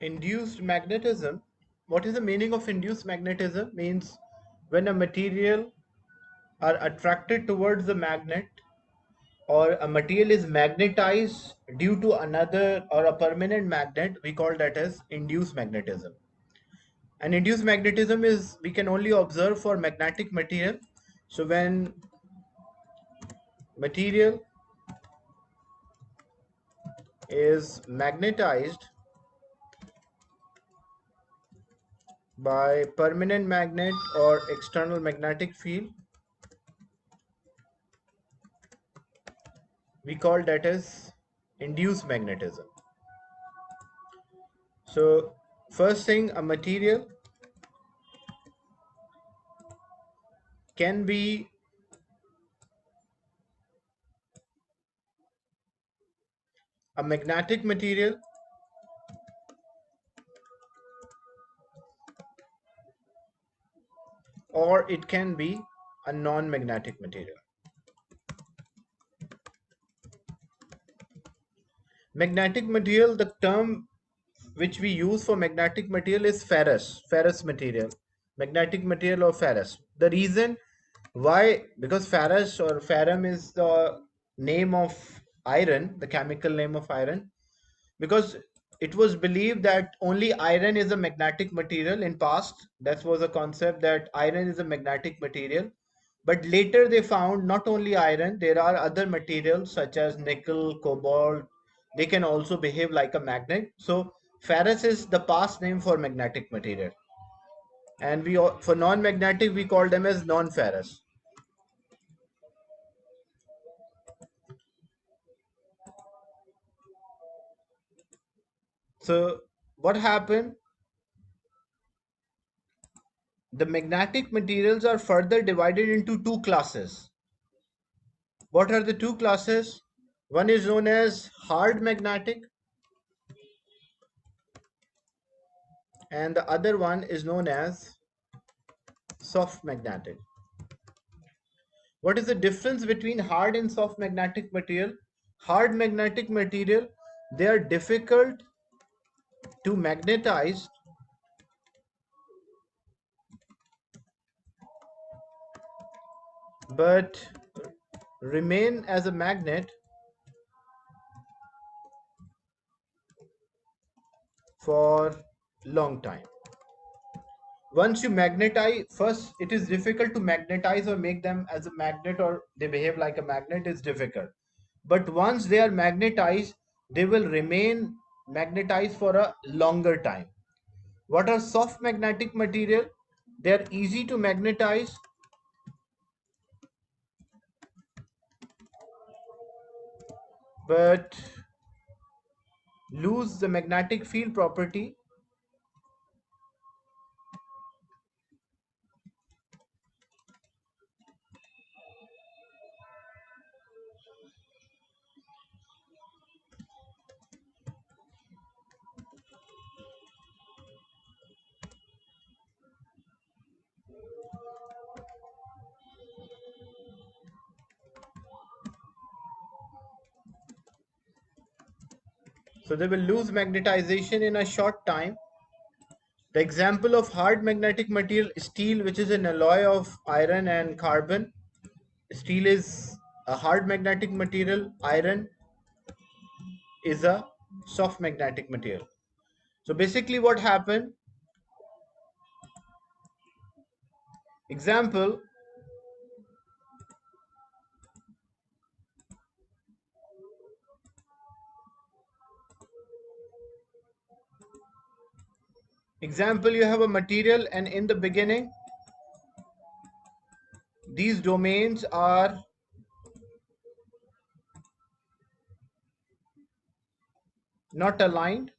Induced magnetism. What is the meaning of induced magnetism? Means when a material are attracted towards the magnet, or a material is magnetized due to another or a permanent magnet, we call that as induced magnetism. And induced magnetism is we can only observe for magnetic material. So when material is magnetized by permanent magnet or external magnetic field, we call that as induced magnetism. So first thing, a material can be a magnetic material or it can be a non-magnetic material. Magnetic material, the term which we use for magnetic material is ferrous material, magnetic material or ferrous. The reason why, because ferrous or ferrum is the name of iron, the chemical name of iron, because it was believed that only iron is a magnetic material in past. That was a concept that iron is a magnetic material. But later they found not only iron, there are other materials such as nickel, cobalt. They can also behave like a magnet. So ferrous is the past name for magnetic material. And for non-magnetic we call them as non-ferrous. So what happened? The magnetic materials are further divided into two classes. What are the two classes? One is known as hard magnetic and the other one is known as soft magnetic. What is the difference between hard and soft magnetic material? Hard magnetic material, they are difficult to magnetize, but remain as a magnet for long time. Once you magnetize, first it is difficult to magnetize or make them as a magnet or they behave like a magnet is difficult. But once they are magnetized, they will remain magnetized for a longer time. What are soft magnetic material? They are easy to magnetize, but lose the magnetic field property. So they will lose magnetization in a short time. The example of hard magnetic material, steel, which is an alloy of iron and carbon. Steel is a hard magnetic material. Iron is a soft magnetic material. So basically what happened, example, you have a material and in the beginning, these domains are not aligned.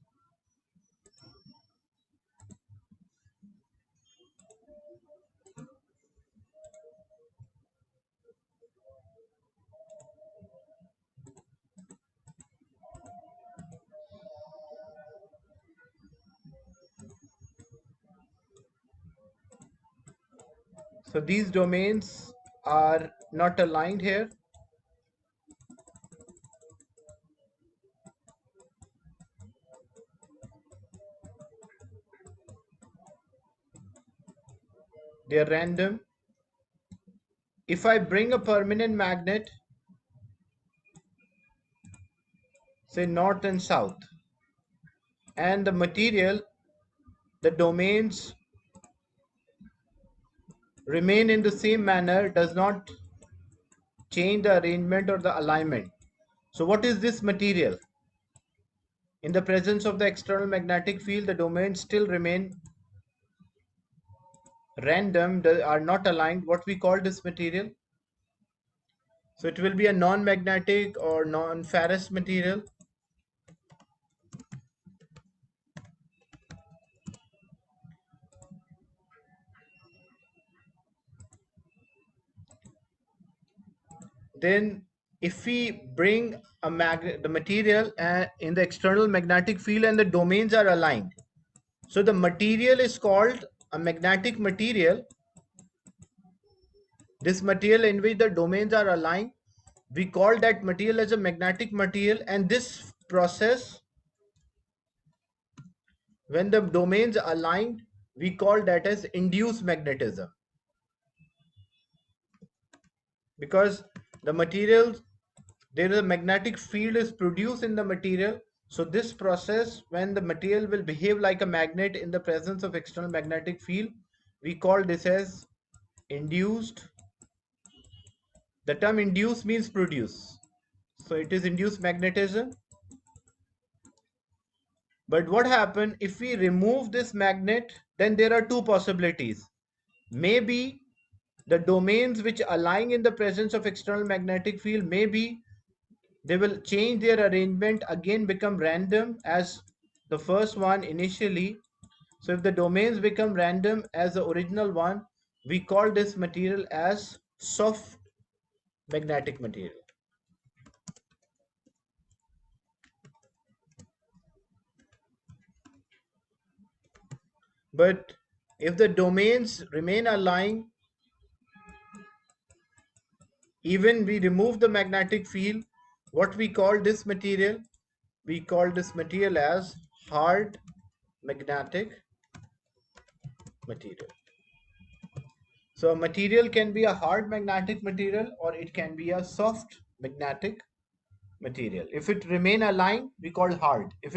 So these domains are not aligned here. they are random. If I bring a permanent magnet, say north and south, and the material, the domains remain in the same manner, does not change the arrangement or the alignment. So what is this material? In the presence of the external magnetic field, the domains still remain random, they are not aligned. What we call this material? So it will be a non-magnetic or non-ferrous material. Then if we bring the material in the external magnetic field and the domains are aligned, so the material is called a magnetic material. This material in which the domains are aligned, we call that material as a magnetic material. And this process, when the domains are aligned, we call that as induced magnetism, because the materials, there is a magnetic field is produced in the material. So this process, when the material will behave like a magnet in the presence of external magnetic field, we call this as induced. The term induced means produce, so it is induced magnetism. But what happens if we remove this magnet? Then there are two possibilities. Maybe the domains which are lying in the presence of external magnetic field, maybe they will change their arrangement, again become random as the first one initially. So if the domains become random as the original one, we call this material as soft magnetic material. But if the domains remain aligned, even we remove the magnetic field, what we call this material? We call this material as hard magnetic material. So a material can be a hard magnetic material or it can be a soft magnetic material. If it remain aligned, we call hard. If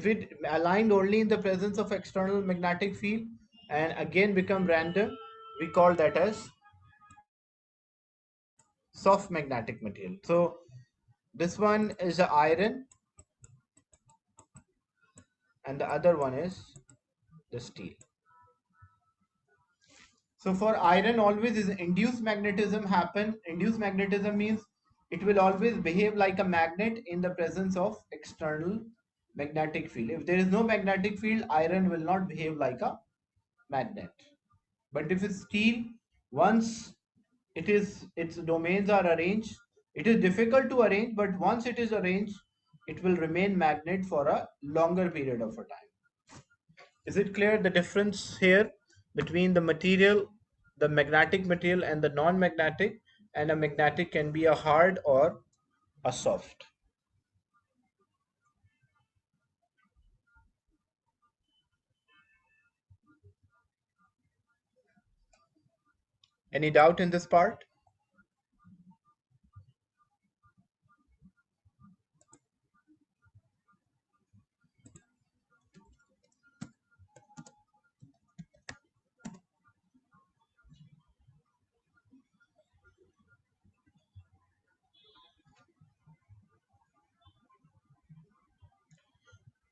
it aligned only in the presence of external magnetic field and again become random, we call that as soft magnetic material. So this one is the iron and the other one is the steel. So for iron, always is induced magnetism happen. Induced magnetism means it will always behave like a magnet in the presence of external magnetic field. If there is no magnetic field, iron will not behave like a magnet. But if it's steel, once its domains are arranged, it is difficult to arrange, but once it is arranged, it will remain magnet for a longer period of a time. Is it clear the difference here between the material, the magnetic material and the non-magnetic? And a magnetic can be a hard or a soft. Any doubt in this part?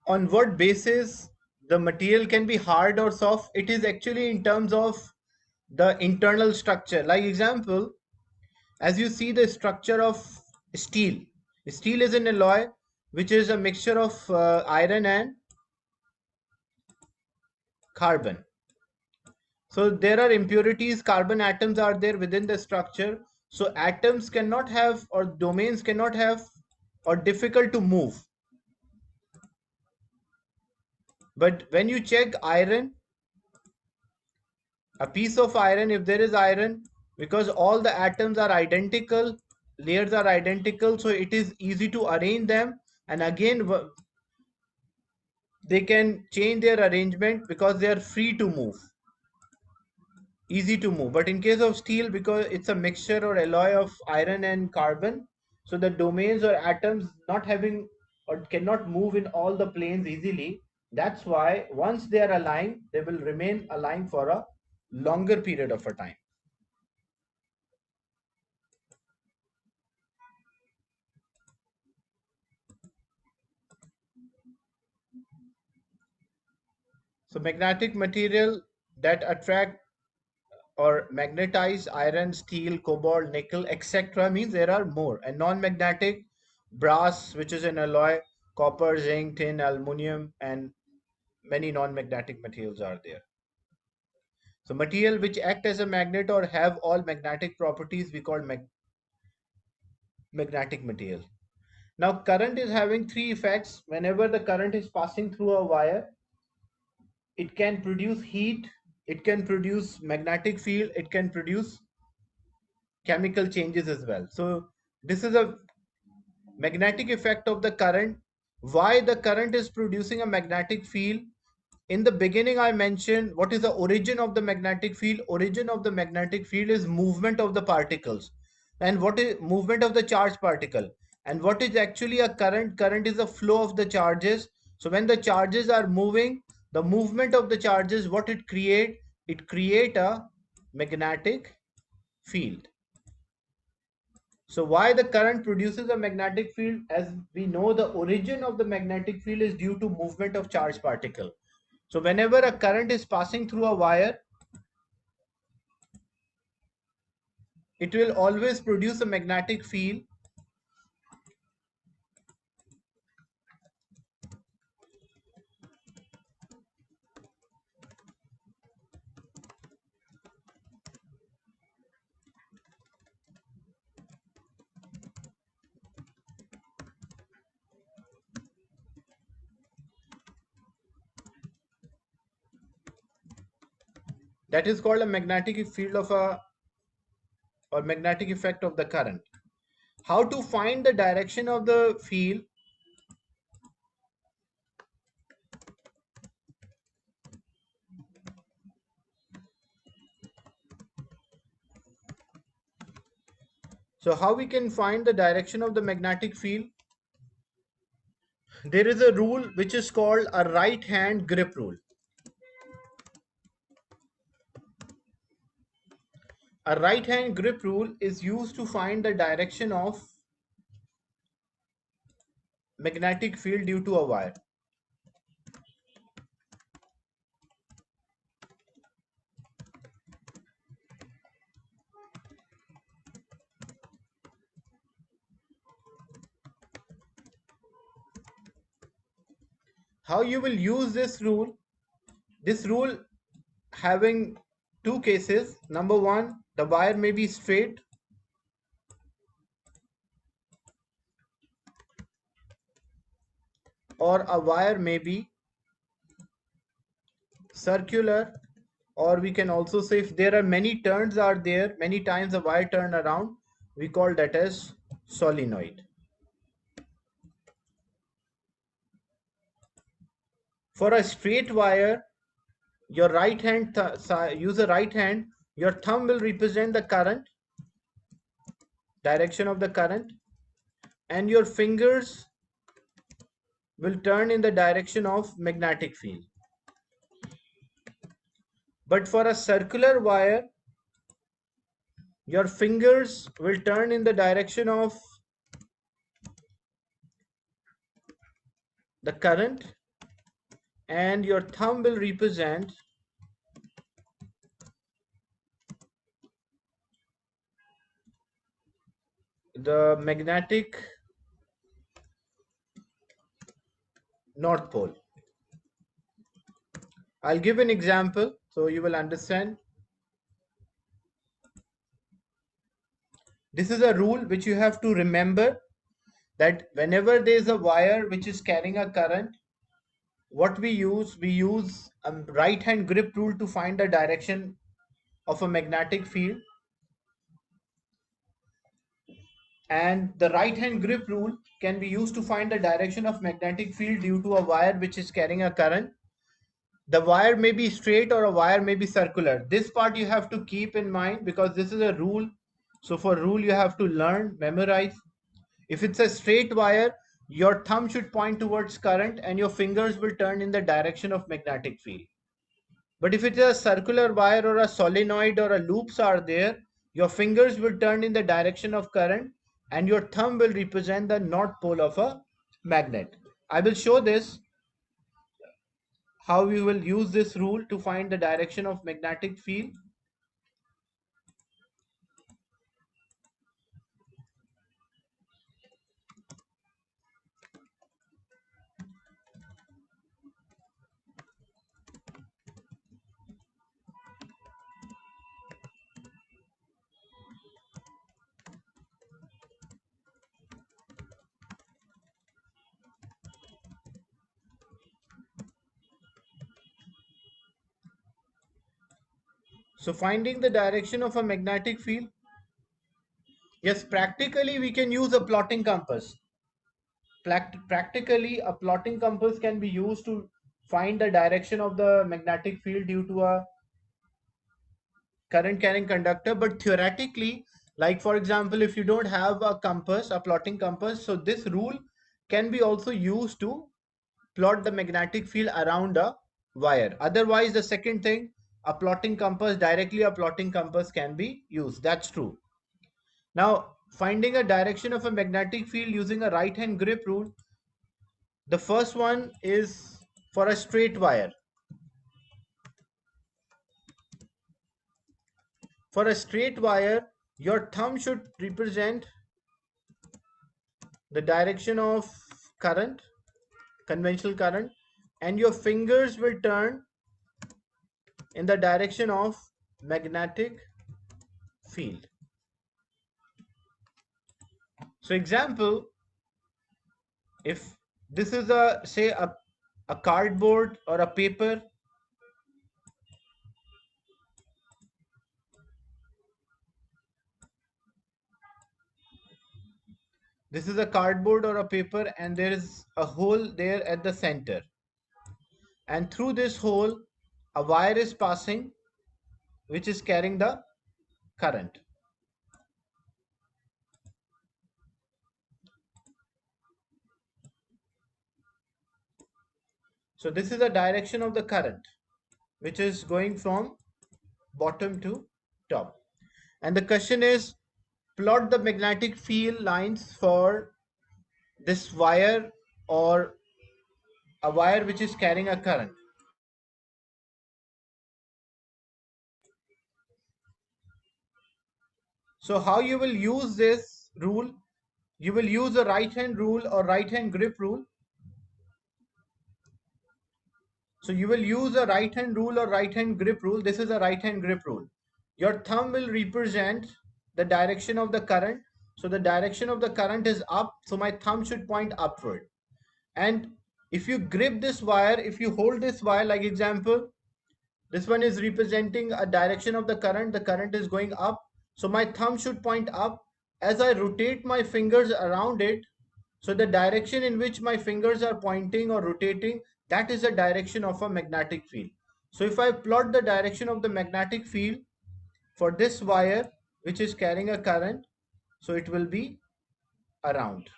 On what basis the material can be hard or soft? It is actually in terms of the internal structure. Like example, as you see the structure of steel. Steel is an alloy which is a mixture of iron and carbon. So there are impurities, carbon atoms are there within the structure. So atoms cannot have, or domains cannot have, or difficult to move. But when you check iron, a piece of iron, if there is iron, because all the atoms are identical, layers are identical, so it is easy to arrange them. And again, they can change their arrangement because they are free to move. easy to move. But in case of steel, because it's a mixture or alloy of iron and carbon, so the domains or atoms not having or cannot move in all the planes easily. That's why once they are aligned, they will remain aligned for a longer period of a time. So magnetic material that attract or magnetize iron, steel, cobalt, nickel, etc. means there are more. And non-magnetic, brass, which is an alloy, copper, zinc, tin, aluminum, and many non-magnetic materials are there. So material which act as a magnet or have all magnetic properties we call magnetic material. Now current is having three effects. Whenever the current is passing through a wire, it can produce heat, it can produce magnetic field, it can produce chemical changes as well. So this is a magnetic effect of the current. Why the current is producing a magnetic field? In the beginning I mentioned what is the origin of the magnetic field. Origin of the magnetic field is movement of the particles. And what is movement of the charged particle? And what is actually a current? Current is the flow of the charges. So when the charges are moving, the movement of the charges, what it create? It create a magnetic field. So why the current produces a magnetic field? As we know, the origin of the magnetic field is due to movement of charged particle. So whenever a current is passing through a wire, it will always produce a magnetic field. That is called a magnetic field of a or magnetic effect of the current. How to find the direction of the field? So how we can find the direction of the magnetic field? There is a rule which is called a right hand grip rule. A right hand grip rule is used to find the direction of magnetic field due to a wire. How you will use this rule? This rule having two cases. Number one, the wire may be straight, or a wire may be circular, or we can also say if there are many turns are there, many times the wire turn around, we call that as solenoid. For a straight wire, your right hand use a right hand, your thumb will represent the current, direction of the current, and your fingers will turn in the direction of magnetic field. But for a circular wire, your fingers will turn in the direction of the current and your thumb will represent the magnetic north pole. I'll give an example so you will understand. This is a rule which you have to remember, that whenever there is a wire which is carrying a current, what we use a right hand grip rule to find the direction of a magnetic field. And the right hand grip rule can be used to find the direction of magnetic field due to a wire which is carrying a current. The wire may be straight or a wire may be circular. This part you have to keep in mind because this is a rule. So for rule you have to learn, memorize. If it's a straight wire, your thumb should point towards current and your fingers will turn in the direction of magnetic field. But if it's a circular wire or a solenoid or a loops are there, your fingers will turn in the direction of current and your thumb will represent the north pole of a magnet. I will show this how we will use this rule to find the direction of magnetic field. So finding the direction of a magnetic field, yes, practically we can use a plotting compass. Practically a plotting compass can be used to find the direction of the magnetic field due to a current carrying conductor. But theoretically, like for example, if you don't have a compass, a plotting compass, so this rule can be also used to plot the magnetic field around a wire. Otherwise, the second thing, a plotting compass, directly a plotting compass can be used. That's true. Now, finding a direction of a magnetic field using a right hand grip rule, the first one is for a straight wire. For a straight wire, your thumb should represent the direction of current, conventional current, and your fingers will turn in the direction of magnetic field. So example, if this is a say a cardboard or a paper, this is a cardboard or a paper and there is a hole there at the center, and through this hole a wire is passing which is carrying the current. So this is the direction of the current which is going from bottom to top. And the question is, plot the magnetic field lines for this wire or a wire which is carrying a current. So how you will use this rule? You will use a right hand rule or right hand grip rule. So you will use a right hand rule or right hand grip rule. This is a right hand grip rule. Your thumb will represent the direction of the current. So the direction of the current is up. So my thumb should point upward. And if you grip this wire, if you hold this wire, like example, this one is representing a direction of the current is going up. So my thumb should point up. As I rotate my fingers around it, so the direction in which my fingers are pointing or rotating, that is the direction of a magnetic field. So if I plot the direction of the magnetic field for this wire, which is carrying a current, so it will be around.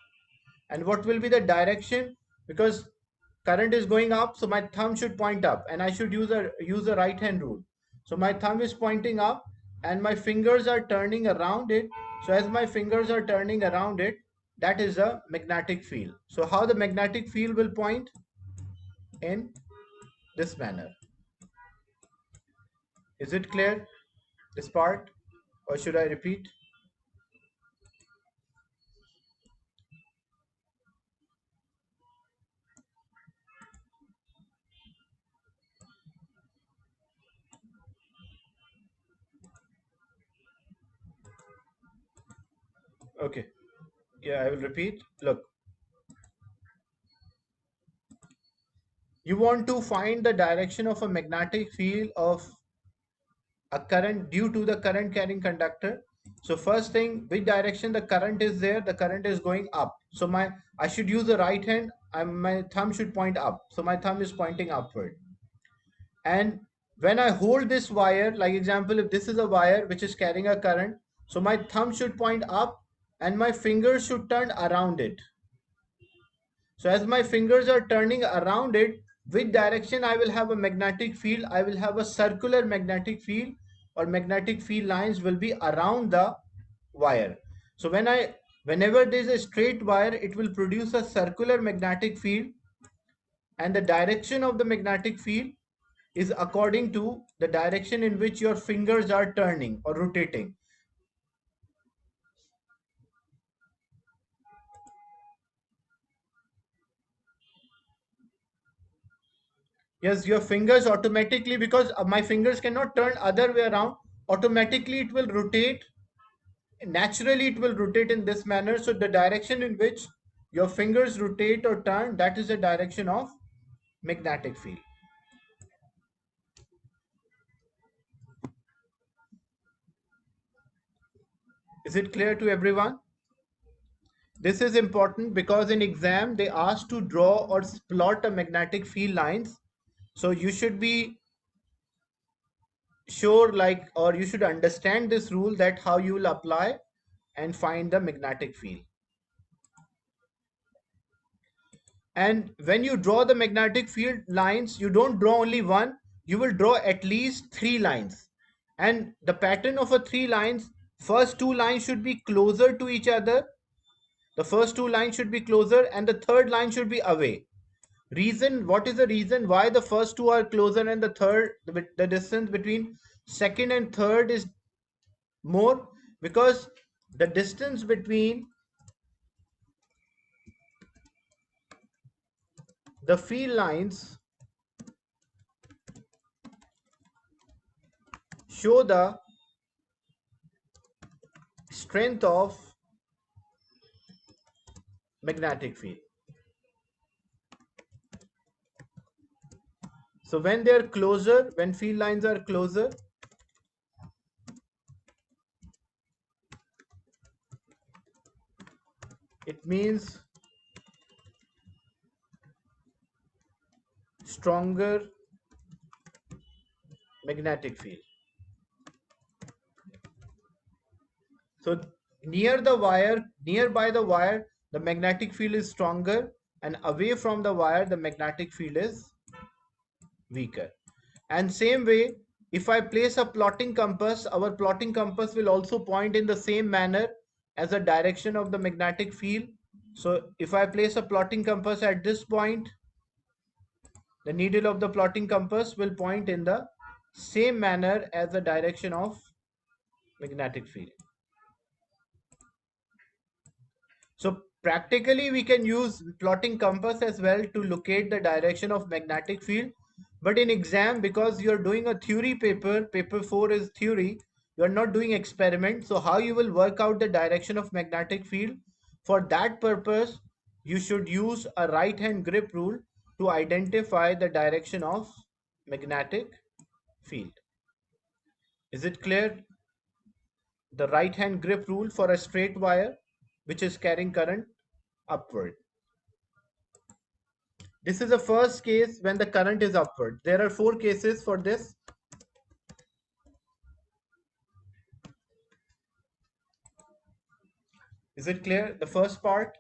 And what will be the direction? Because current is going up, so my thumb should point up and I should use a right hand rule. So my thumb is pointing up and my fingers are turning around it. So as my fingers are turning around it, that is a magnetic field. So how the magnetic field will point? In this manner. Is it clear, this part, or should I repeat? Okay, yeah, I will repeat. Look, you want to find the direction of a magnetic field of a current due to the current carrying conductor. So first thing, which direction the current is there? The current is going up. So I should use the right hand and my thumb should point up. So my thumb is pointing upward. And when I hold this wire, like example, if this is a wire which is carrying a current, so my thumb should point up and my fingers should turn around it. So as my fingers are turning around it, which direction I will have a magnetic field? I will have a circular magnetic field, or magnetic field lines will be around the wire. So whenever there is a straight wire, it will produce a circular magnetic field, and the direction of the magnetic field is according to the direction in which your fingers are turning or rotating. Yes, your fingers automatically, because my fingers cannot turn other way around, automatically it will rotate. Naturally it will rotate in this manner. So the direction in which your fingers rotate or turn, that is the direction of magnetic field. Is it clear to everyone? This is important because in exam they ask to draw or plot a magnetic field lines. So you should be sure, like, or you should understand this rule, that how you will apply and find the magnetic field. And when you draw the magnetic field lines, you don't draw only one, you will draw at least three lines. And the pattern of a three lines, first two lines should be closer to each other. The first two lines should be closer and the third line should be away. Reason, what is the reason why the first two are closer and the third, the distance between second and third is more? Because the distance between the field lines show the strength of magnetic field. So when they are closer, when field lines are closer, it means stronger magnetic field. So nearby the wire, the magnetic field is stronger, and away from the wire, the magnetic field is weaker. And same way, if I place a plotting compass, our plotting compass will also point in the same manner as the direction of the magnetic field. So if I place a plotting compass at this point, the needle of the plotting compass will point in the same manner as the direction of magnetic field. So practically we can use plotting compass as well to locate the direction of magnetic field. But in exam, because you're doing a theory paper, paper 4 is theory, you're not doing experiment. So how you will work out the direction of magnetic field? For that purpose, you should use a right hand grip rule to identify the direction of magnetic field. Is it clear? The right hand grip rule for a straight wire which is carrying current upward. This is the first case when the current is upward. There are four cases for this. Is it clear? The first part.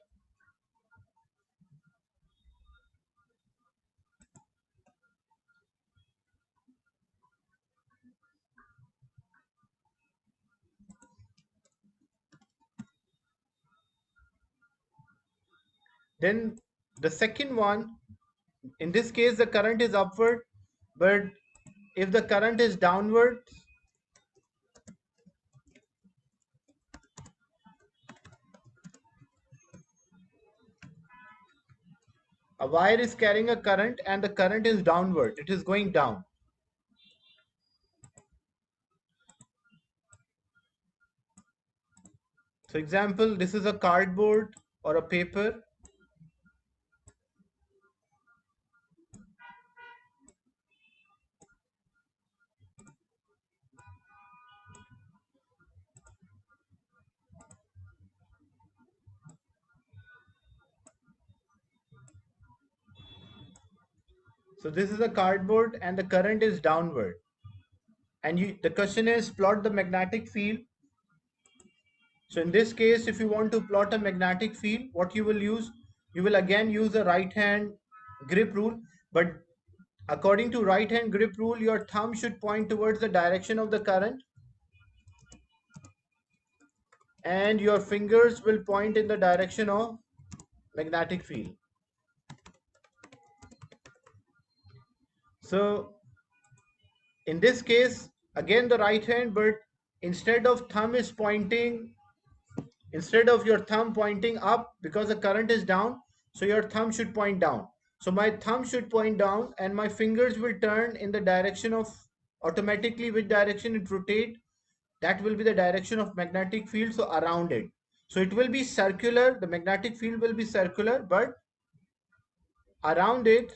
Then the second one, in this case, the current is upward, but if the current is downward, a wire is carrying a current and the current is downward, it is going down. So example, this is a cardboard or a paper. So this is a cardboard and the current is downward. And the question is plot the magnetic field. So in this case, if you want to plot a magnetic field, what you will use? You will again use the right hand grip rule. But according to right hand grip rule, your thumb should point towards the direction of the current and your fingers will point in the direction of magnetic field. So in this case, again the right hand, but instead of your thumb pointing up because the current is down, so your thumb should point down. So my thumb should point down and my fingers will turn in the direction of automatically which direction it rotate. That will be the direction of magnetic field, so around it. So it will be circular, the magnetic field will be circular, but around it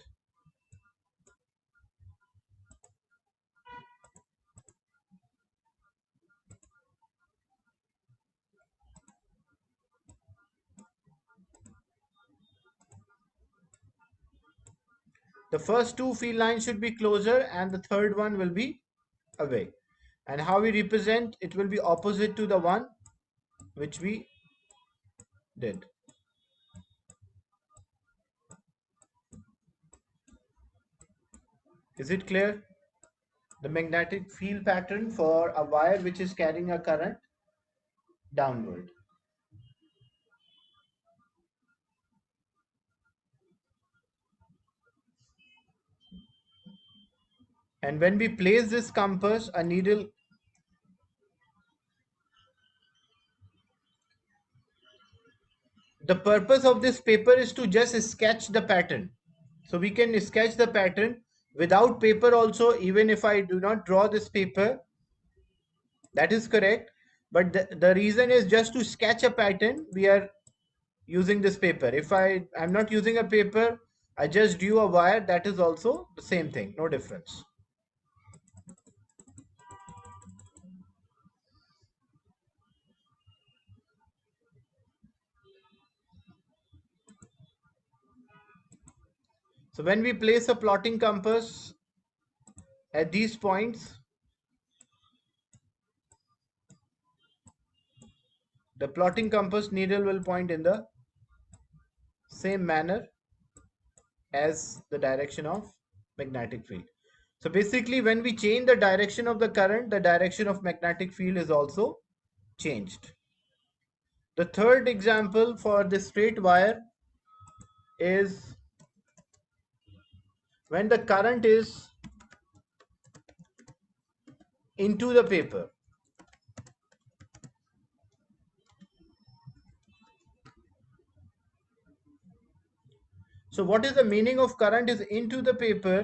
the first two field lines should be closer and the third one will be away. And how we represent it will be opposite to the one which we did. Is it clear? The magnetic field pattern for a wire which is carrying a current downward. And when we place this compass, a needle, the purpose of this paper is to just sketch the pattern. So we can sketch the pattern without paper also, even if I do not draw this paper, that is correct. But the reason is just to sketch a pattern, we are using this paper. If I'm not using a paper, I just do a wire, that is also the same thing, no difference. So when we place a plotting compass at these points, the plotting compass needle will point in the same manner as the direction of magnetic field. So basically when we change the direction of the current, the direction of magnetic field is also changed. The third example for the straight wire is when the current is into the paper. So what is the meaning of current is into the paper?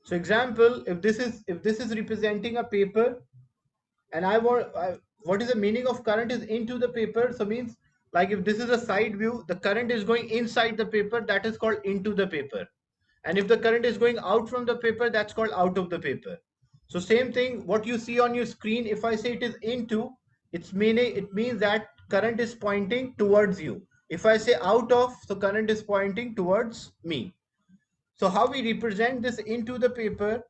So example, if this is representing a paper and what is the meaning of current is into the paper? So means like if this is a side view, the current is going inside the paper, that is called into the paper. And if the current is going out from the paper, that's called out of the paper. So same thing, what you see on your screen, if I say it is into, it means that current is pointing towards you. If I say out of, so current is pointing towards me. So how we represent this into the paper?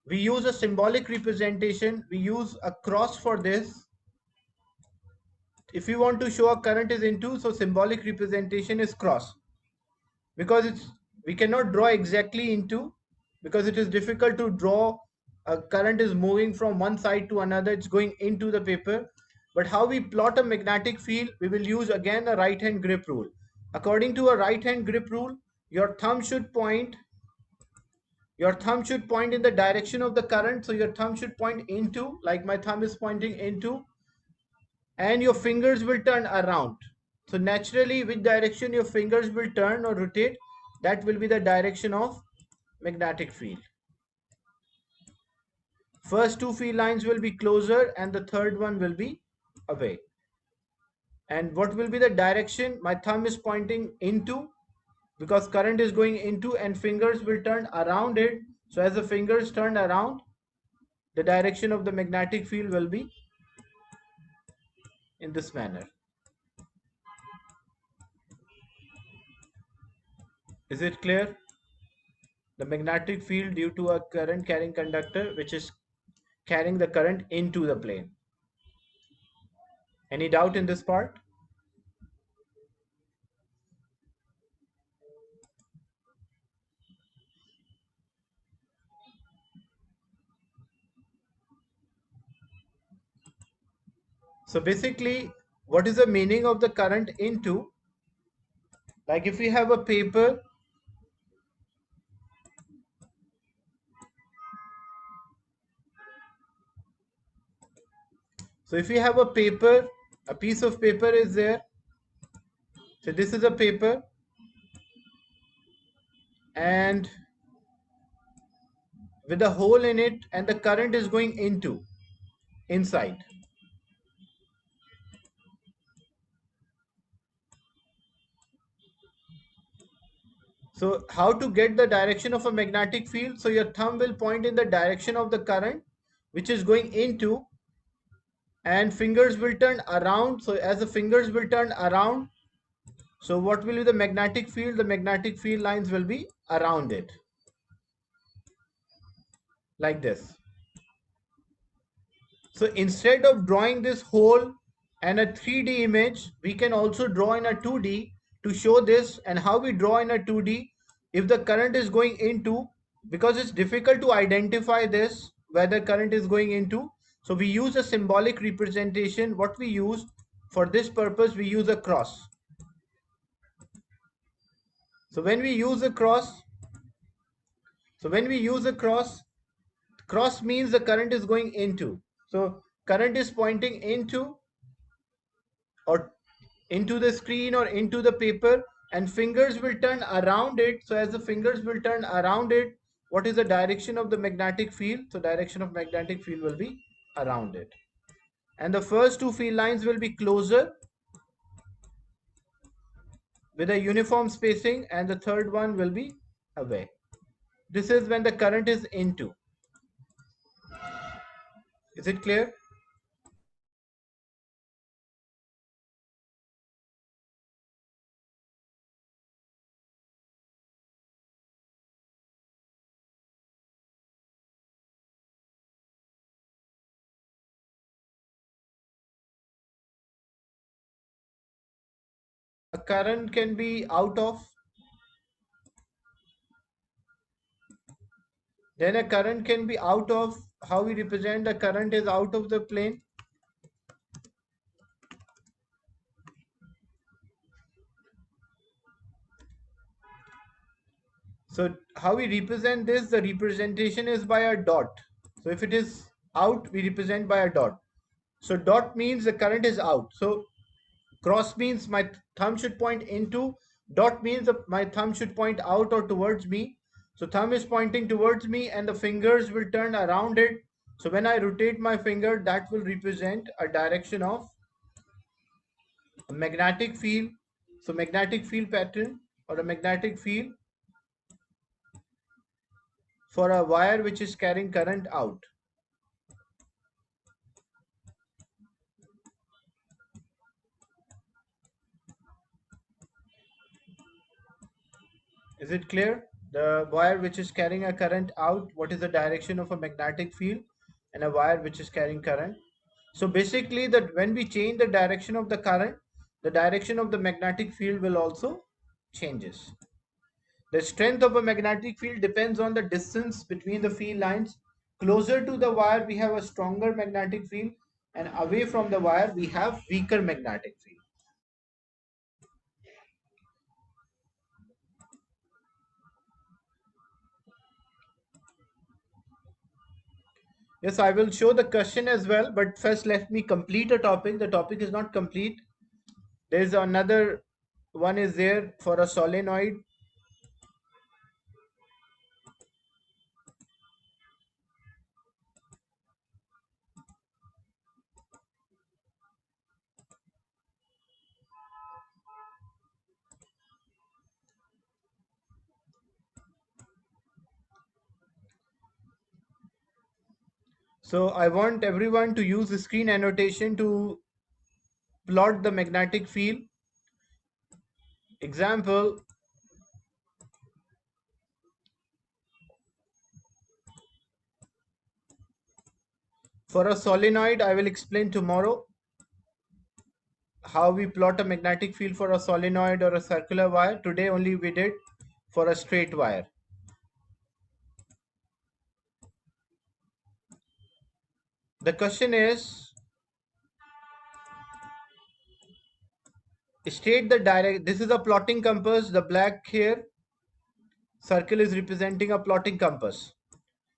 We use a symbolic representation. We use a cross for this. If you want to show a current is into, so symbolic representation is cross. Because we cannot draw exactly into, because it is difficult to draw a current is moving from one side to another, it's going into the paper. But how we plot a magnetic field, we will use again a right hand grip rule. According to a right hand grip rule, your thumb should point in the direction of the current. So your thumb should point into, like my thumb is pointing into, and your fingers will turn around. So naturally, which direction your fingers will turn or rotate, that will be the direction of magnetic field. First two field lines will be closer and the third one will be away. And what will be the direction? My thumb is pointing into because current is going into, and fingers will turn around it. So as the fingers turn around, the direction of the magnetic field will be in this manner. Is it clear? The magnetic field due to a current carrying conductor which is carrying the current into the plane. Any doubt in this part? So basically, what is the meaning of the current into? Like if we have a paper, so if we have a paper, a piece of paper is there. So this is a paper and with a hole in it and the current is going into inside. So how to get the direction of a magnetic field? So your thumb will point in the direction of the current which is going into, and fingers will turn around. So as the fingers will turn around, so what will be the magnetic field? The magnetic field lines will be around it like this. So instead of drawing this hole and a 3D image, we can also draw in a 2D to show this. And how we draw in a 2D, if the current is going into, because it's difficult to identify this, whether current is going into, so we use a symbolic representation. What we use for this purpose, we use a cross. So when we use a cross, so when we use a cross, cross means the current is going into. So current is pointing into or into the screen or into the paper, and fingers will turn around it. So as the fingers will turn around it, what is the direction of the magnetic field? So direction of magnetic field will be around it. And the first two field lines will be closer with a uniform spacing, and the third one will be away. This is when the current is into. Is it clear? A current can be out of, then a current can be out of. How we represent the current is out of the plane. So how we represent this, the representation is by a dot. So if it is out, we represent by a dot. So dot means the current is out. So cross means my thumb should point into, dot means my thumb should point out or towards me. So thumb is pointing towards me and the fingers will turn around it. So when I rotate my finger, that will represent a direction of a magnetic field. So magnetic field pattern or a magnetic field for a wire which is carrying current out. Is it clear? The wire which is carrying a current out, what is the direction of a magnetic field, and a wire which is carrying current. So basically that when we change the direction of the current, the direction of the magnetic field will also changes. The strength of a magnetic field depends on the distance between the field lines. Closer to the wire, we have a stronger magnetic field, and away from the wire, we have weaker magnetic field. Yes, I will show the question as well, but first let me complete a topic. The topic is not complete. There is another one is there for a solenoid. So I want everyone to use the screen annotation to plot the magnetic field. Example, For a solenoid, I will explain tomorrow how we plot a magnetic field for a solenoid or a circular wire. Today only we did for a straight wire. The question is, state the direct. This is a plotting compass. The black here circle is representing a plotting compass.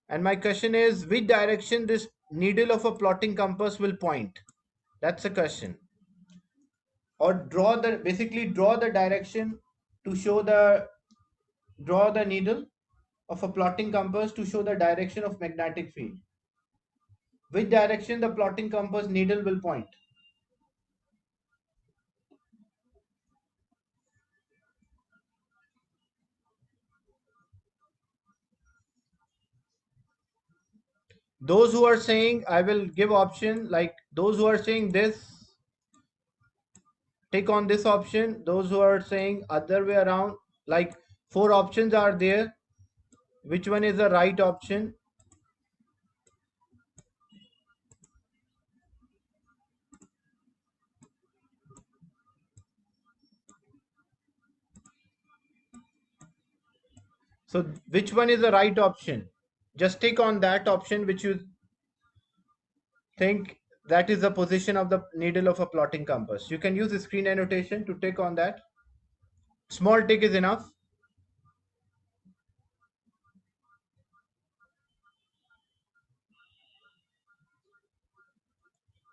And my question is, which direction this needle of a plotting compass will point? That's the question. Or basically draw the direction to show draw the needle of a plotting compass to show the direction of magnetic field. Which direction the plotting compass needle will point? Those who are saying, I will give option, like those who are saying this, take on this option. Those who are saying other way around, like 4 options are there. Which one is the right option? So which one is the right option? Just take on that option which you think that is the position of the needle of a plotting compass. You can use the screen annotation to take on that. Small tick is enough.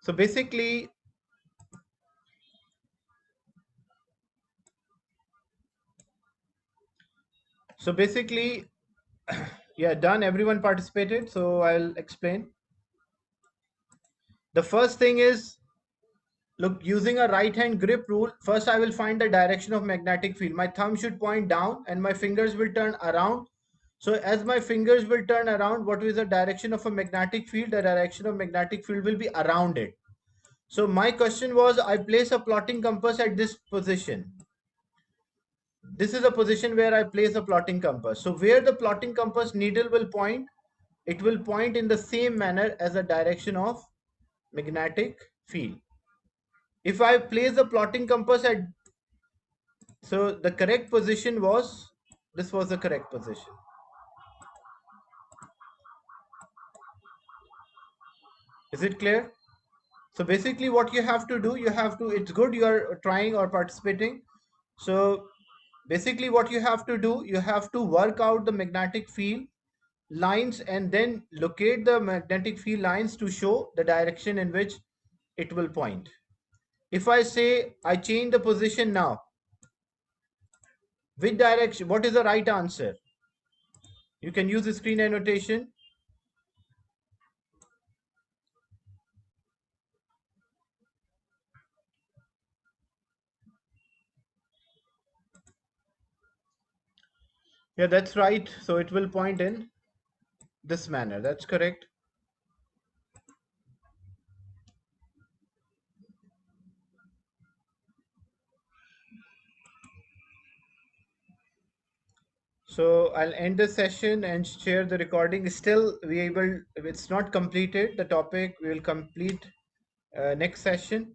So basically, yeah, done. Everyone participated. So I'll explain. The first thing is, look, using a right hand grip rule, first I will find the direction of magnetic field. My thumb should point down and my fingers will turn around. So as my fingers will turn around, what is the direction of a magnetic field? The direction of magnetic field will be around it. So my question was, I place a plotting compass at this position. This is a position where I place a plotting compass. So where the plotting compass needle will point, it will point in the same manner as the direction of magnetic field. If I place the plotting compass at, so the correct position was, this was the correct position. Is it clear? So basically what you have to do, it's good you are trying or participating. So basically what you have to do, you have to work out the magnetic field lines and then locate the magnetic field lines to show the direction in which it will point. If I say I change the position now, which direction, what is the right answer? You can use the screen annotation. Yeah, that's right. So it will point in this manner. That's correct. So I'll end the session and share the recording. Still, it's not completed. The topic we will complete next session.